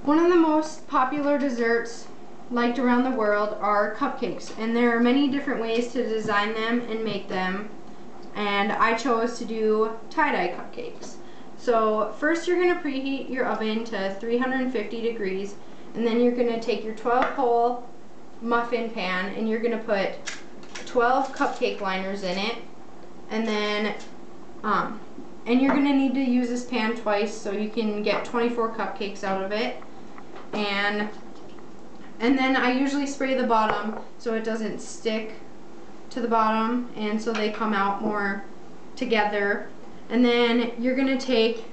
One of the most popular desserts liked around the world are cupcakes, and there are many different ways to design them and make them, and I chose to do tie-dye cupcakes. So first you're going to preheat your oven to 350 degrees, and then you're going to take your 12-hole muffin pan and you're going to put 12 cupcake liners in it, and then and you're going to need to use this pan twice so you can get 24 cupcakes out of it. And then I usually spray the bottom so it doesn't stick to the bottom, and so they come out more together. And then you're going to take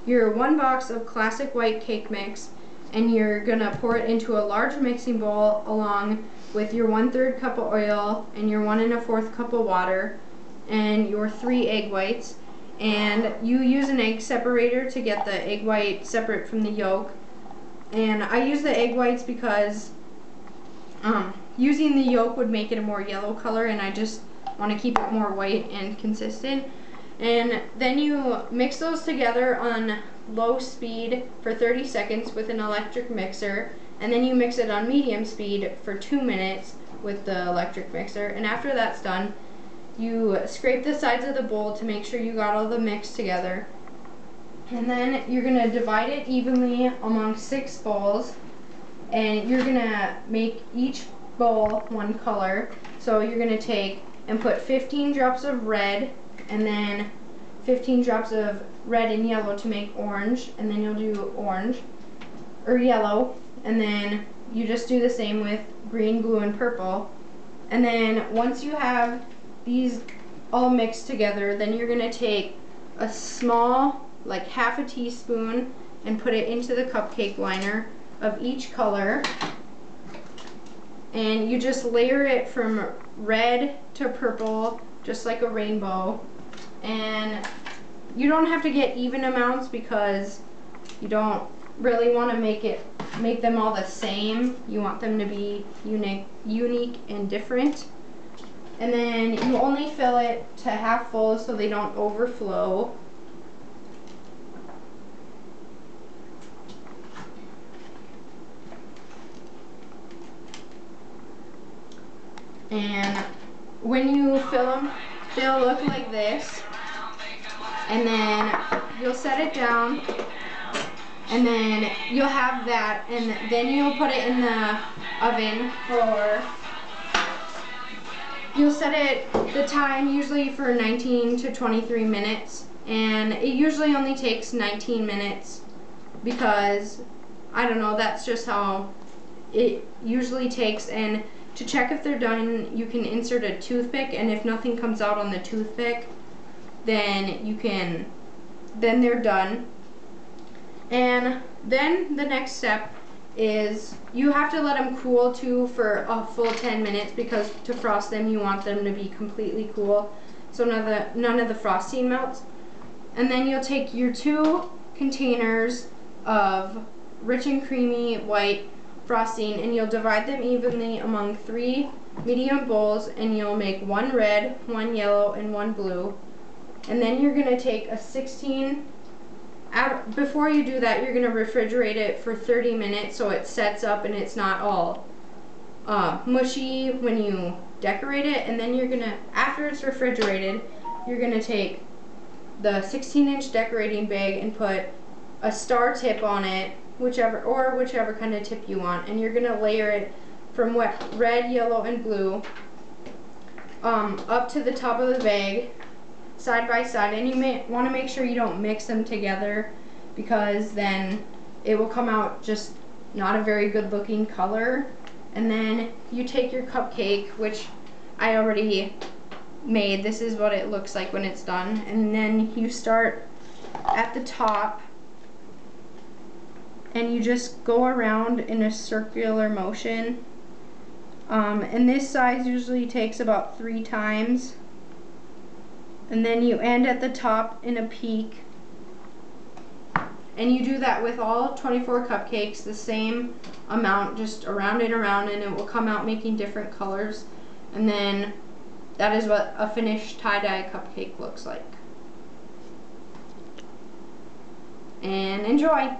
your 1 box of classic white cake mix and you're going to pour it into a large mixing bowl along with your 1/3 cup of oil and your 1 1/4 cup of water and your 3 egg whites. And you use an egg separator to get the egg white separate from the yolk. And I use the egg whites because using the yolk would make it a more yellow color, and I just want to keep it more white and consistent. And then you mix those together on low speed for 30 seconds with an electric mixer, and then you mix it on medium speed for 2 minutes with the electric mixer. And after that's done, you scrape the sides of the bowl to make sure you got all the mix together. And then you're going to divide it evenly among 6 bowls, and you're going to make each bowl one color. So you're going to take and put 15 drops of red, and then 15 drops of red and yellow to make orange, and then you'll do orange or yellow, and then you just do the same with green, blue, and purple. And then once you have these all mixed together, then you're going to take a small, like half a teaspoon, and put it into the cupcake liner of each color, and you just layer it from red to purple just like a rainbow. And you don't have to get even amounts because you don't really want to make them all the same. You want them to be unique and different. And then you only fill it to half full so they don't overflow. And when you fill them, they'll look like this. And then you'll set it down, and then you'll have that, and then you'll put it in the oven for, you'll set it the time usually for 19 to 23 minutes, and it usually only takes 19 minutes because, I don't know, that's just how it usually takes. And to check if they're done, you can insert a toothpick, and if nothing comes out on the toothpick, then they're done. And then the next step is you have to let them cool too for a full 10 minutes, because to frost them you want them to be completely cool so none of the frosting melts. And then you'll take your 2 containers of rich and creamy white frosting, and you'll divide them evenly among 3 medium bowls, and you'll make 1 red, 1 yellow, and 1 blue. And then you're going to take a 16, before you do that, you're going to refrigerate it for 30 minutes so it sets up and it's not all mushy when you decorate it. And then you're going to, after it's refrigerated, you're going to take the 16-inch decorating bag and put a star tip on it, whichever kind of tip you want, and you're going to layer it from red, yellow, and blue up to the top of the bag, side by side. And you may want to make sure you don't mix them together, because then it will come out just not a very good looking color. And then you take your cupcake, which I already made. This is what it looks like when it's done. And then you start at the top, and you just go around in a circular motion. And this size usually takes about 3 times. And then you end at the top in a peak. And you do that with all 24 cupcakes, the same amount, just around and around, and it will come out making different colors. And then that is what a finished tie-dye cupcake looks like. And enjoy!